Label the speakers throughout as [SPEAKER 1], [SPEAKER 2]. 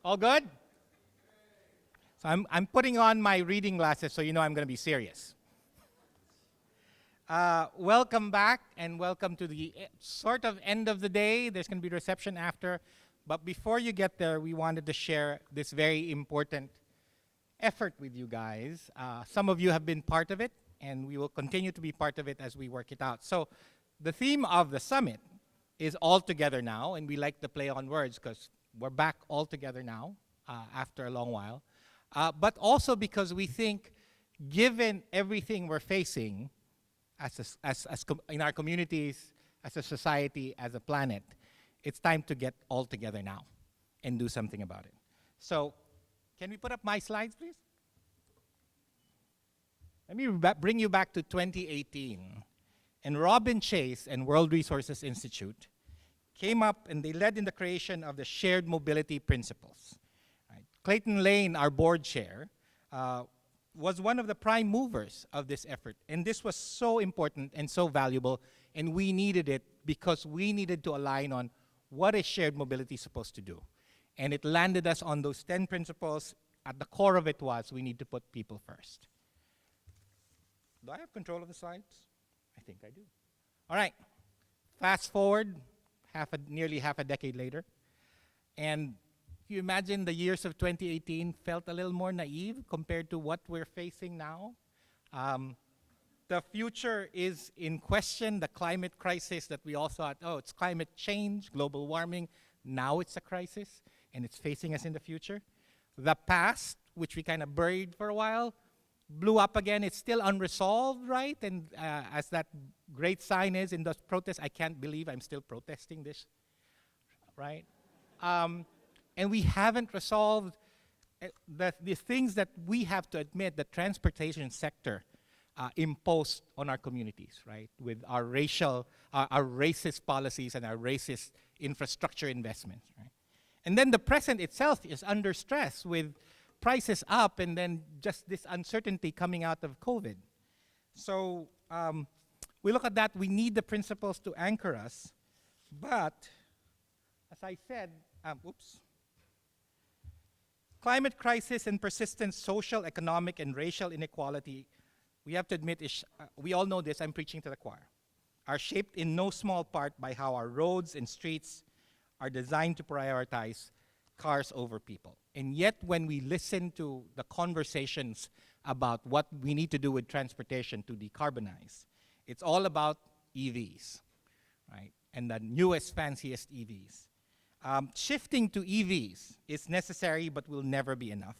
[SPEAKER 1] All good? So I'm putting on my reading glasses so you know I'm going to be serious. Welcome back and welcome to the sort of end of the day. There's going to be reception after. But before you get there, we wanted to share this very important effort with you guys. Some of you have been part of it, and we will continue to be part of it as we work it out. So the theme of the summit is all together now, and we like to play on words because we're back all together now after a long while. But also because we think, given everything we're facing in our communities, as a society, as a planet, it's time to get all together now and do something about it. So, can we put up my slides, please? Let me bring you back to 2018. And Robin Chase and World Resources Institute came up and they led in the creation of the shared mobility principles. Right? Clayton Lane, our board chair, was one of the prime movers of this effort. And this was so important and so valuable, and we needed it because we needed to align on what is shared mobility supposed to do. And it landed us on those 10 principles. At the core of it was we need to put people first. Do I have control of the slides? I think I do. All right. Fast forward nearly half a decade later. And you imagine the years of 2018 felt a little more naive compared to what we're facing now. The future is in question. The climate crisis that we all thought, oh, it's climate change, global warming. Now it's a crisis, and it's facing us in the future. The past, which we kind of buried for a while, blew up again. It's still unresolved, right? And as that great sign is in those protests, I can't believe I'm still protesting this, right? And we haven't resolved the things that we have to admit the transportation sector imposed on our communities, right? With our racist policies and our racist infrastructure investments, right? And then the present itself is under stress with prices up and then just this uncertainty coming out of COVID. So we look at that, we need the principles to anchor us, but as I said, climate crisis and persistent social, economic, and racial inequality, we have to admit, we all know this, I'm preaching to the choir, are shaped in no small part by how our roads and streets are designed to prioritize cars over people. And yet when we listen to the conversations about what we need to do with transportation to decarbonize, it's all about EVs, right? And the newest, fanciest EVs. Shifting to EVs is necessary but will never be enough.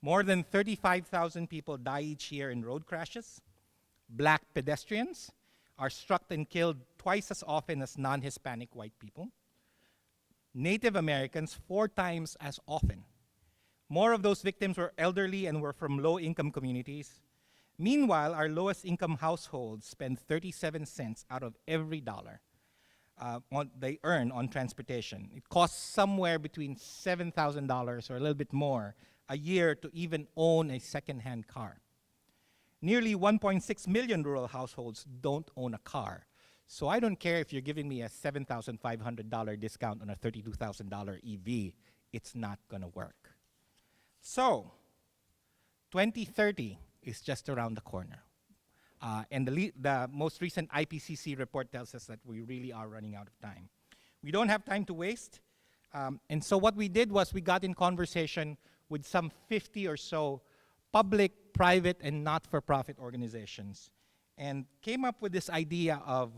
[SPEAKER 1] More than 35,000 people die each year in road crashes. Black pedestrians are struck and killed twice as often as non-Hispanic white people. Native Americans 4 times as often. More of those victims were elderly and were from low-income communities. Meanwhile, our lowest-income households spend 37 cents out of every dollar they earn on transportation. It costs somewhere between $7,000 or a little bit more a year to even own a second-hand car. Nearly 1.6 million rural households don't own a car. So I don't care if you're giving me a $7,500 discount on a $32,000 EV, it's not gonna work. So, 2030 is just around the corner. And the most recent IPCC report tells us that we really are running out of time. We don't have time to waste. And so what we did was we got in conversation with some 50 or so public, private, and not-for-profit organizations and came up with this idea of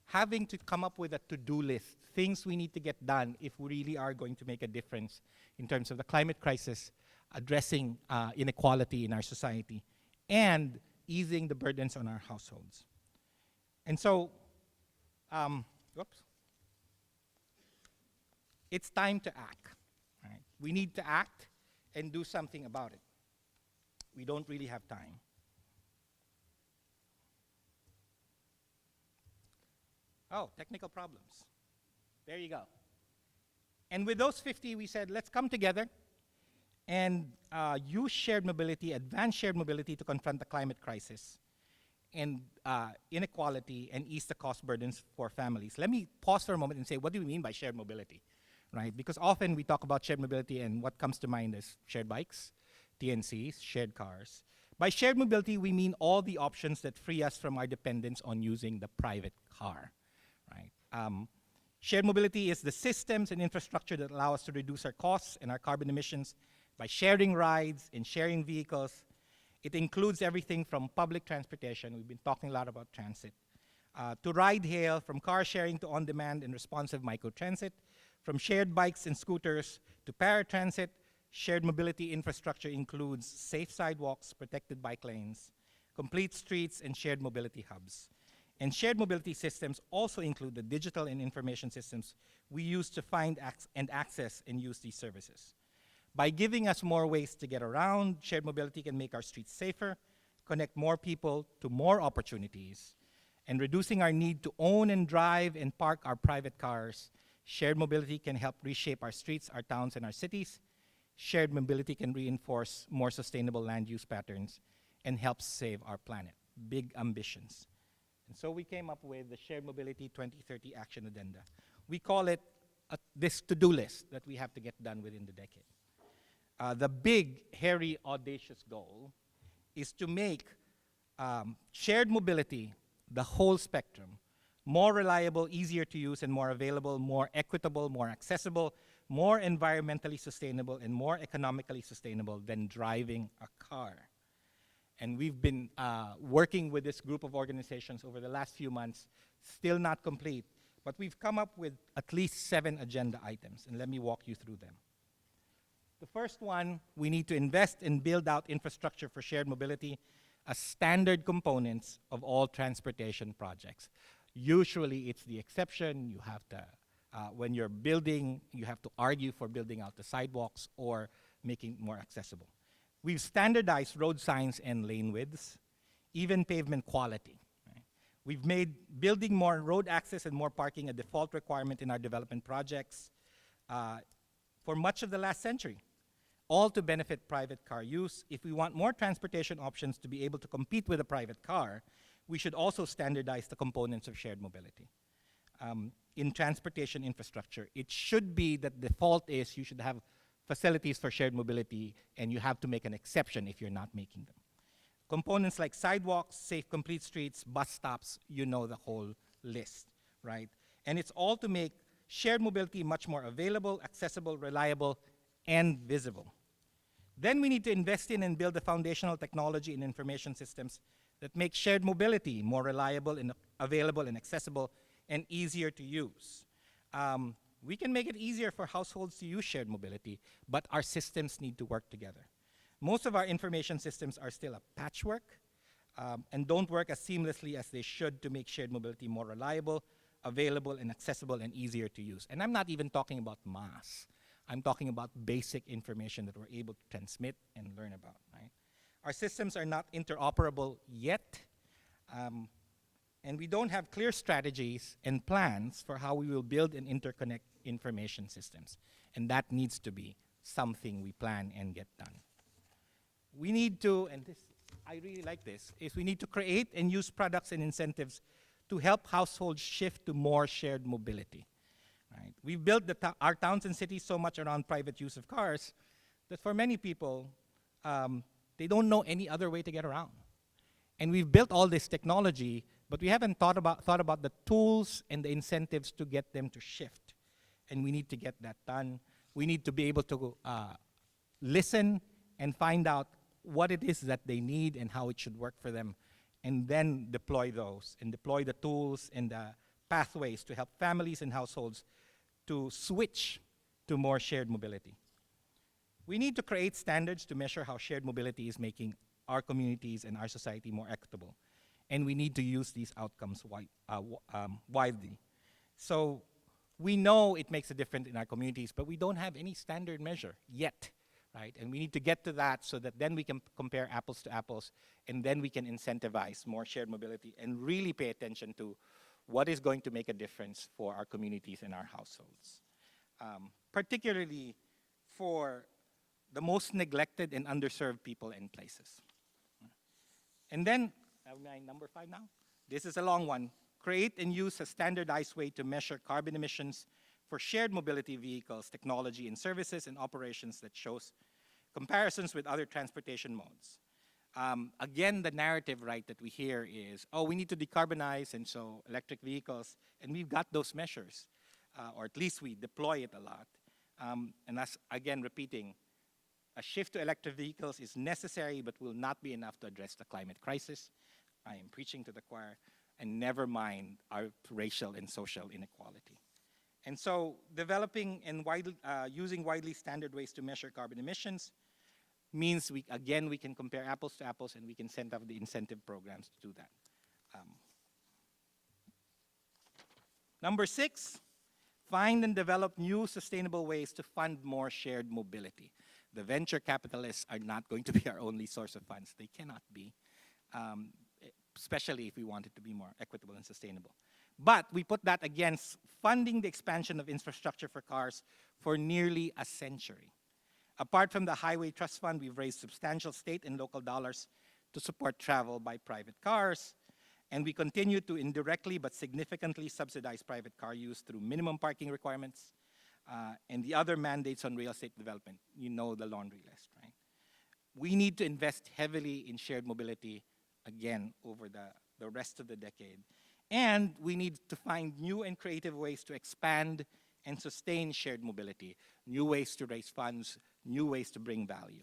[SPEAKER 1] having to come up with a to-do list, things we need to get done if we really are going to make a difference in terms of the climate crisis, addressing inequality in our society, and easing the burdens on our households. And so, it's time to act. Right? We need to act and do something about it. We don't really have time. Oh, technical problems. There you go. And with those 50, we said, let's come together and use shared mobility, advance shared mobility to confront the climate crisis and inequality and ease the cost burdens for families. Let me pause for a moment and say, what do we mean by shared mobility? right? Because often we talk about shared mobility and what comes to mind is shared bikes, TNCs, shared cars. By shared mobility, we mean all the options that free us from our dependence on using the private car, right? Shared mobility is the systems and infrastructure that allow us to reduce our costs and our carbon emissions by sharing rides and sharing vehicles. It includes everything from public transportation, we've been talking a lot about transit, to ride hail, from car sharing to on-demand and responsive microtransit, from shared bikes and scooters to paratransit. Shared mobility infrastructure includes safe sidewalks, protected bike lanes, complete streets, and shared mobility hubs. And shared mobility systems also include the digital and information systems we use to find and access and use these services. By giving us more ways to get around, shared mobility can make our streets safer, connect more people to more opportunities, and reducing our need to own and drive and park our private cars. Shared mobility can help reshape our streets, our towns, and our cities. Shared mobility can reinforce more sustainable land use patterns and help save our planet. Big ambitions. And so we came up with the Shared Mobility 2030 Action Addenda. We call it this to-do list that we have to get done within the decade. The big, hairy, audacious goal is to make shared mobility, the whole spectrum, more reliable, easier to use, and more available, more equitable, more accessible, more environmentally sustainable, and more economically sustainable than driving a car. And we've been working with this group of organizations over the last few months, still not complete, but we've come up with at least 7 agenda items, and let me walk you through them. The first one, we need to invest and build out infrastructure for shared mobility as standard components of all transportation projects. Usually it's the exception. You have to, when you're building, you have to argue for building out the sidewalks or making it more accessible. We've standardized road signs and lane widths, even pavement quality. Right? We've made building more road access and more parking a default requirement in our development projects for much of the last century, all to benefit private car use. If we want more transportation options to be able to compete with a private car, we should also standardize the components of shared mobility. In transportation infrastructure, it should be that the default is you should have facilities for shared mobility, and you have to make an exception if you're not making them. Components like sidewalks, safe complete streets, bus stops, you know the whole list, right? And it's all to make shared mobility much more available, accessible, reliable, and visible. Then we need to invest in and build the foundational technology and information systems that make shared mobility more reliable and available and accessible and easier to use. We can make it easier for households to use shared mobility, but our systems need to work together. Most of our information systems are still a patchwork and don't work as seamlessly as they should to make shared mobility more reliable, available, and accessible and easier to use. And I'm not even talking about mass. I'm talking about basic information that we're able to transmit and learn about, right? Our systems are not interoperable yet, and we don't have clear strategies and plans for how we will build and interconnect information systems. And that needs to be something we plan and get done. We need to, and this, I really like this, is we need to create and use products and incentives to help households shift to more shared mobility. Right? We've built our towns and cities so much around private use of cars that for many people, they don't know any other way to get around. And we've built all this technology, but we haven't thought about the tools and the incentives to get them to shift. And we need to get that done. We need to be able to listen and find out what it is that they need and how it should work for them, and then deploy those, and deploy the tools and the pathways to help families and households to switch to more shared mobility. We need to create standards to measure how shared mobility is making our communities and our society more equitable. And we need to use these outcomes widely. So we know it makes a difference in our communities, but we don't have any standard measure yet, right? And we need to get to that so that then we can compare apples to apples, and then we can incentivize more shared mobility and really pay attention to what is going to make a difference for our communities and our households. Particularly for the most neglected and underserved people and places. And then, am I number 5 now? This is a long one. Create and use a standardized way to measure carbon emissions for shared mobility vehicles, technology and services and operations that shows comparisons with other transportation modes. Again, the narrative, right, that we hear is, oh, we need to decarbonize, and so electric vehicles, and we've got those measures, or at least we deploy it a lot. And that's, again, repeating, a shift to electric vehicles is necessary, but will not be enough to address the climate crisis. I am preaching to the choir, and never mind our racial and social inequality. And so developing and using widely standard ways to measure carbon emissions means, we can compare apples to apples, and we can send up the incentive programs to do that. Number 6, find and develop new sustainable ways to fund more shared mobility. The venture capitalists are not going to be our only source of funds. They cannot be, especially if we want it to be more equitable and sustainable. But we put that against funding the expansion of infrastructure for cars for nearly a century. Apart from the Highway Trust Fund, we've raised substantial state and local dollars to support travel by private cars. And we continue to indirectly but significantly subsidize private car use through minimum parking requirements and the other mandates on real estate development. You know the laundry list, right? We need to invest heavily in shared mobility, again, over the rest of the decade. And we need to find new and creative ways to expand and sustain shared mobility, new ways to raise funds, new ways to bring value.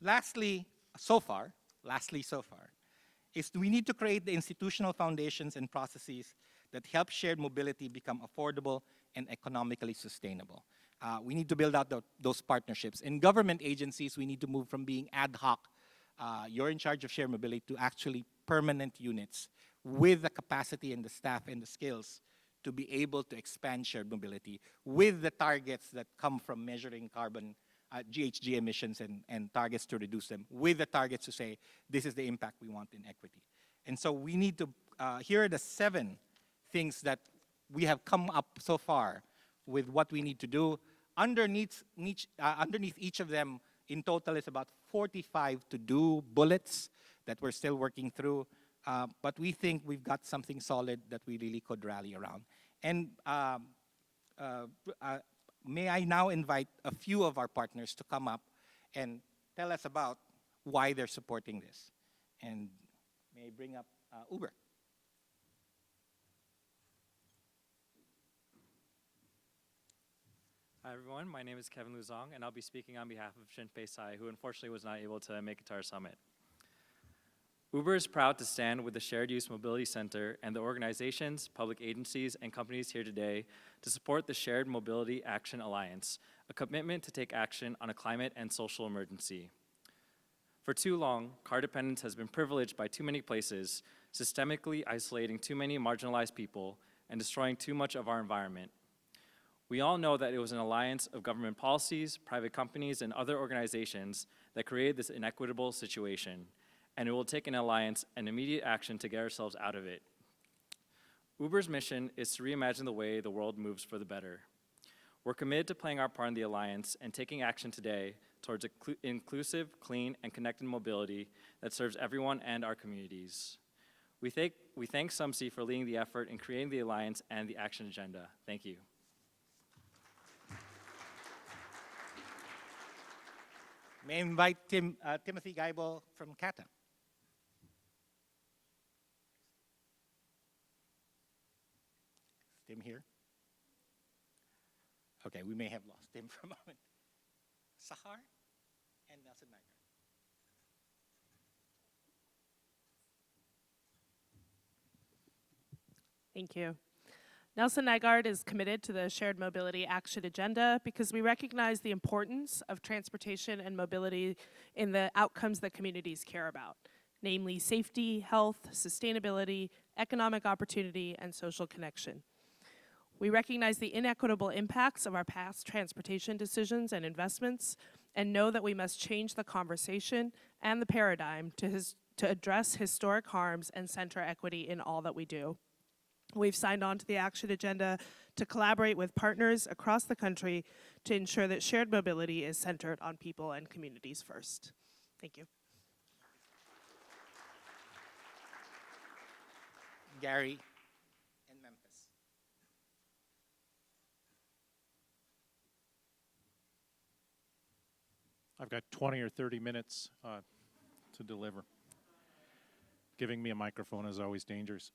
[SPEAKER 1] Lastly, so far, is we need to create the institutional foundations and processes that help shared mobility become affordable and economically sustainable. We need to build out those partnerships. In government agencies, we need to move from being ad hoc, you're in charge of shared mobility, to actually permanent units with the capacity and the staff and the skills to be able to expand shared mobility with the targets that come from measuring carbon, GHG emissions and targets to reduce them, with the targets to say, this is the impact we want in equity. And so we need to, here are the 7 things that we have come up so far with what we need to do. Underneath each of them, in total, is about 45 to-do bullets that we're still working through. But we think we've got something solid that we really could rally around. And may I now invite a few of our partners to come up and tell us about why they're supporting this. And may I bring up Uber.
[SPEAKER 2] Hi everyone, my name is Kevin Luzong, and I'll be speaking on behalf of Shinpei Sai, who unfortunately was not able to make it to our summit. Uber is proud to stand with the Shared Use Mobility Center and the organizations, public agencies, and companies here today to support the Shared Mobility Action Alliance, a commitment to take action on a climate and social emergency. For too long, car dependence has been privileged by too many places, systemically isolating too many marginalized people and destroying too much of our environment. We all know that it was an alliance of government policies, private companies, and other organizations that created this inequitable situation, and it will take an alliance and immediate action to get ourselves out of it. Uber's mission is to reimagine the way the world moves for the better. We're committed to playing our part in the alliance and taking action today towards inclusive, clean, and connected mobility that serves everyone and our communities. We thank SUMSI for leading the effort in creating the alliance and the action agenda. Thank you.
[SPEAKER 1] May I invite Timothy Geibel from CATA. Is Tim here? Okay, we may have lost Tim for a moment. Sahar and Nelson Nygaard.
[SPEAKER 3] Thank you. Nelson Nygaard is committed to the Shared Mobility Action Agenda because we recognize the importance of transportation and mobility in the outcomes that communities care about, namely safety, health, sustainability, economic opportunity, and social connection. We recognize the inequitable impacts of our past transportation decisions and investments and know that we must change the conversation and the paradigm to address historic harms and center equity in all that we do. We've signed on to the action agenda to collaborate with partners across the country to ensure that shared mobility is centered on people and communities first. Thank you.
[SPEAKER 1] Gary and Memphis.
[SPEAKER 4] I've got 20 or 30 minutes to deliver. Giving me a microphone is always dangerous.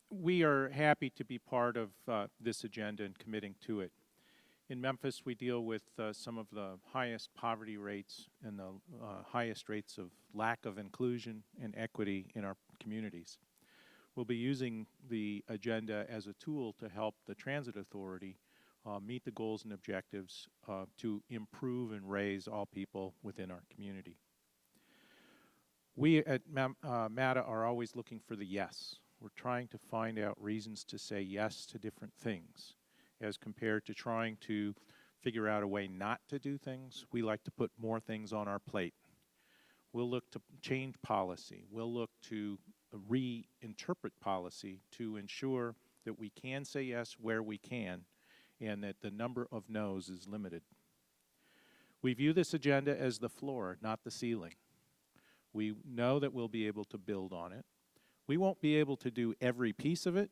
[SPEAKER 4] We are happy to be part of this agenda and committing to it. In Memphis, we deal with some of the highest poverty rates and the highest rates of lack of inclusion and equity in our communities. We'll be using the agenda as a tool to help the Transit Authority meet the goals and objectives to improve and raise all people within our community. We at MATA are always looking for the yes. We're trying to find out reasons to say yes to different things as compared to trying to figure out a way not to do things. We like to put more things on our plate. We'll look to change policy. We'll look to reinterpret policy to ensure that we can say yes where we can and that the number of no's is limited. We view this agenda as the floor, not the ceiling. We know that we'll be able to build on it. We won't be able to do every piece of it,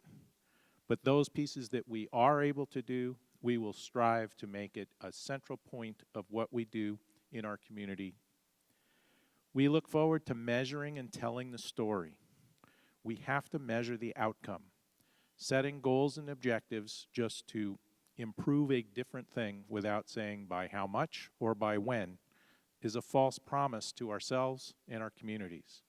[SPEAKER 4] but those pieces that we are able to do, we will strive to make it a central point of what we do in our community. We look forward to measuring and telling the story. We have to measure the outcome. Setting goals and objectives just to improve a different thing without saying by how much or by when is a false promise to ourselves and our communities.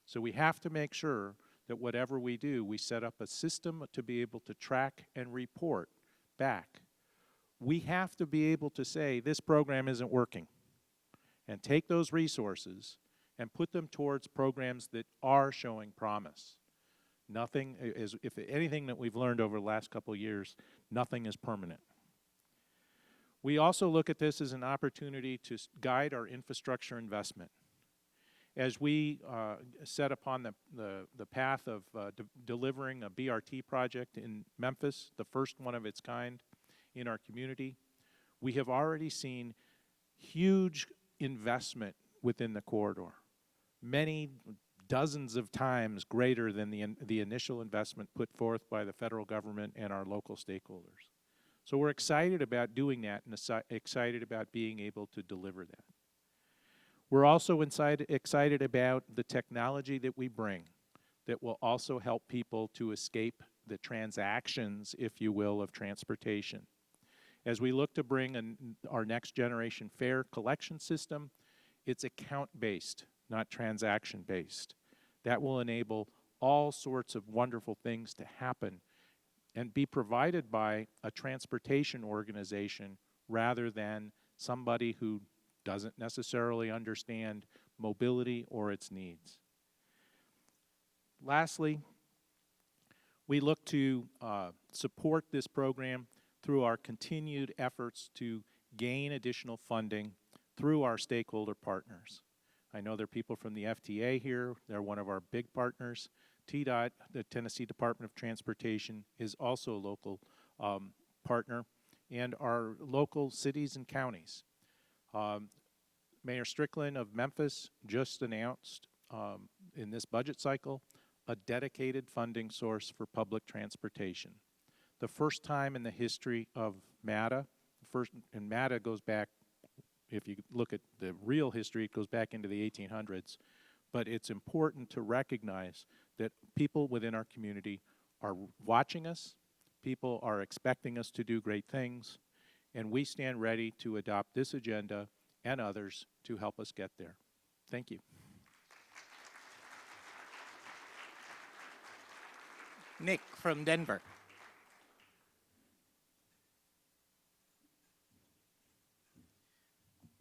[SPEAKER 4] So we have to make sure that whatever we do, we set up a system to be able to track and report back. We have to be able to say this program isn't working and take those resources and put them towards programs that are showing promise. Nothing is, if anything that we've learned over the last couple of years, nothing is permanent. We also look at this as an opportunity to guide our infrastructure investment. As we set upon the path of delivering a BRT project in Memphis, the first one of its kind in our community, we have already seen huge investment within the corridor, many dozens of times greater than the initial investment put forth by the federal government and our local stakeholders. So we're excited about doing that and excited about being able to deliver that. We're also excited about the technology that we bring that will also help people to escape the transactions, if you will, of transportation. As we look to bring our next generation fare collection system, it's account-based, not transaction-based. That will enable all sorts of wonderful things to happen and be provided by a transportation organization rather than somebody who doesn't necessarily understand mobility or its needs. Lastly, we look to support this program through our continued efforts to gain additional funding through our stakeholder partners. I know there are people from the FTA here. They're one of our big partners. TDOT, the Tennessee Department of Transportation, is also a local partner, and our local cities and counties. Mayor Strickland of Memphis just announced in this budget cycle a dedicated funding source for public transportation. The first time in the history of MATA, and MATA goes back, if you look at the real history, it goes back into the 1800s, but it's important to recognize that people within our community are watching us, people are expecting us to do great things, and we stand ready to adopt this agenda and others to help us get there. Thank you.
[SPEAKER 1] Nick from Denver.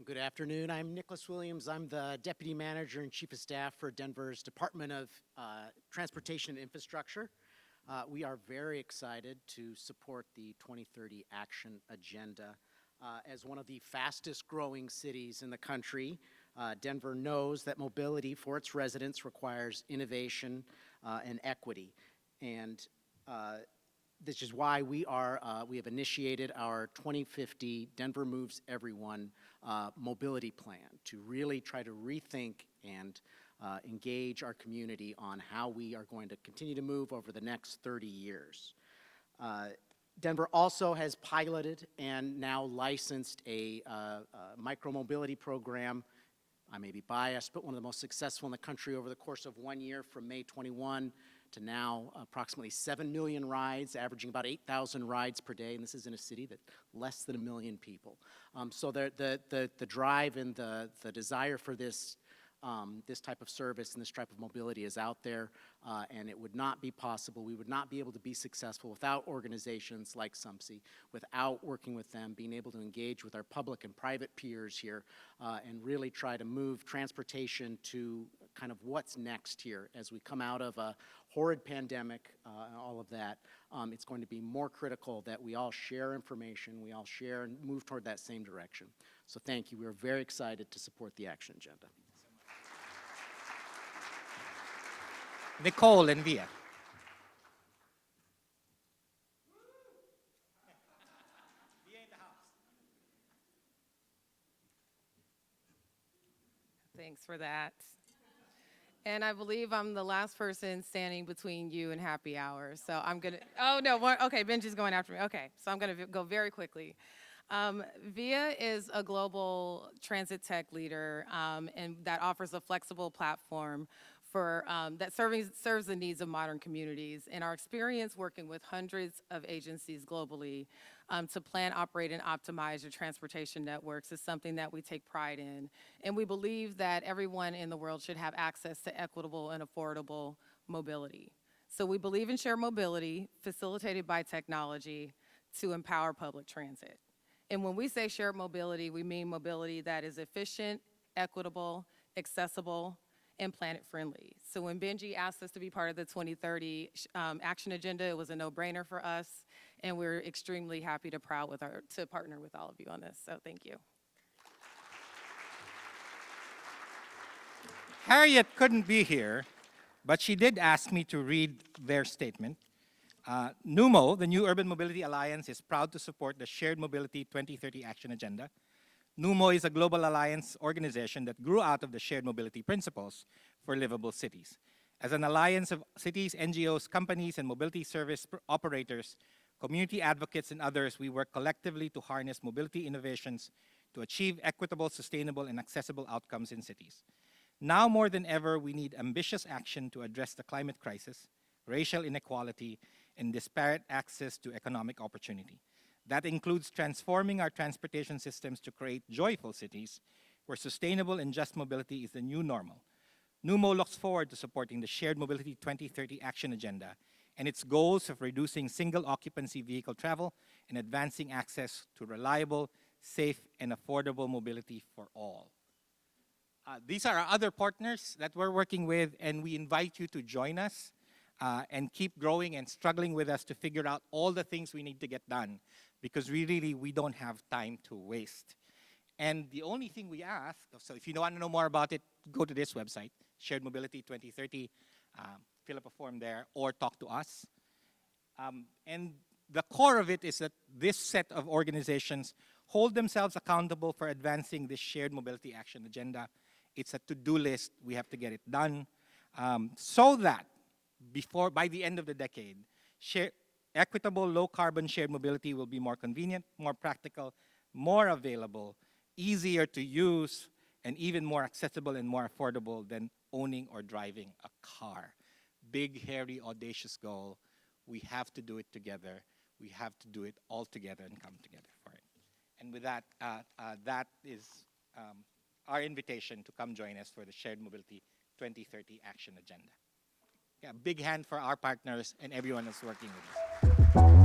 [SPEAKER 5] Good afternoon. I'm Nicholas Williams. I'm the Deputy Manager and Chief of Staff for Denver's Department of Transportation and Infrastructure. We are very excited to support the 2030 Action Agenda. As one of the fastest growing cities in the country, Denver knows that mobility for its residents requires innovation and equity. And this is why we have initiated our 2050 Denver Moves Everyone mobility plan to really try to rethink and engage our community on how we are going to continue to move over the next 30 years. Denver also has piloted and now licensed a micromobility program. I may be biased, but one of the most successful in the country over the course of 1 year, from May 21 to now approximately 7 million rides, averaging about 8,000 rides per day, and this is in a city that less than 1 million people. So the drive and the desire for this type of service and this type of mobility is out there, and it would not be possible. We would not be able to be successful without organizations like SUMSI, without working with them, being able to engage with our public and private peers here, and really try to move transportation to kind of what's next here as we come out of a horrid pandemic and all of that. It's going to be more critical that we all share information, we all share and move toward that same direction. So thank you. We're very excited to support the action agenda.
[SPEAKER 1] Nicole and Via.
[SPEAKER 6] Thanks for that. And I believe I'm the last person standing between you and happy hour. So I'm going to, oh no, okay, Benji's going after me. Okay, so I'm going to go very quickly. VIA is a global transit tech leader and that offers a flexible platform for, that serves the needs of modern communities. And our experience working with hundreds of agencies globally to plan, operate, and optimize your transportation networks is something that we take pride in. And we believe that everyone in the world should have access to equitable and affordable mobility. So we believe in shared mobility facilitated by technology to empower public transit. And when we say shared mobility, we mean mobility that is efficient, equitable, accessible, and planet-friendly. So when Benji asked us to be part of the 2030 action agenda, it was a no-brainer for us, and we're extremely happy to partner with all of you on this. So thank you.
[SPEAKER 1] Harriet couldn't be here, but she did ask me to read their statement. NUMO, the New Urban Mobility Alliance, is proud to support the Shared Mobility 2030 Action Agenda. NUMO is a global alliance organization that grew out of the shared mobility principles for livable cities. As an alliance of cities, NGOs, companies, and mobility service operators, community advocates, and others, we work collectively to harness mobility innovations to achieve equitable, sustainable, and accessible outcomes in cities. Now more than ever, we need ambitious action to address the climate crisis, racial inequality, and disparate access to economic opportunity. That includes transforming our transportation systems to create joyful cities where sustainable and just mobility is the new normal. NUMO looks forward to supporting the Shared Mobility 2030 Action Agenda and its goals of reducing single occupancy vehicle travel and advancing access to reliable, safe, and affordable mobility for all. These are our other partners that we're working with, and we invite you to join us and keep growing and struggling with us to figure out all the things we need to get done, because we don't have time to waste. And the only thing we ask, so if you want to know more about it, go to this website, Shared Mobility 2030, fill up a form there, or talk to us. And the core of it is that this set of organizations hold themselves accountable for advancing this Shared Mobility Action Agenda. It's a to-do list. We have to get it done so that by the end of the decade, equitable, low-carbon shared mobility will be more convenient, more practical, more available, easier to use, and even more accessible and more affordable than owning or driving a car. Big, hairy, audacious goal. We have to do it together. We have to do it all together and come together for it. And with that, that is our invitation to come join us for the Shared Mobility 2030 Action Agenda. Yeah, big hand for our partners and everyone that's working with us.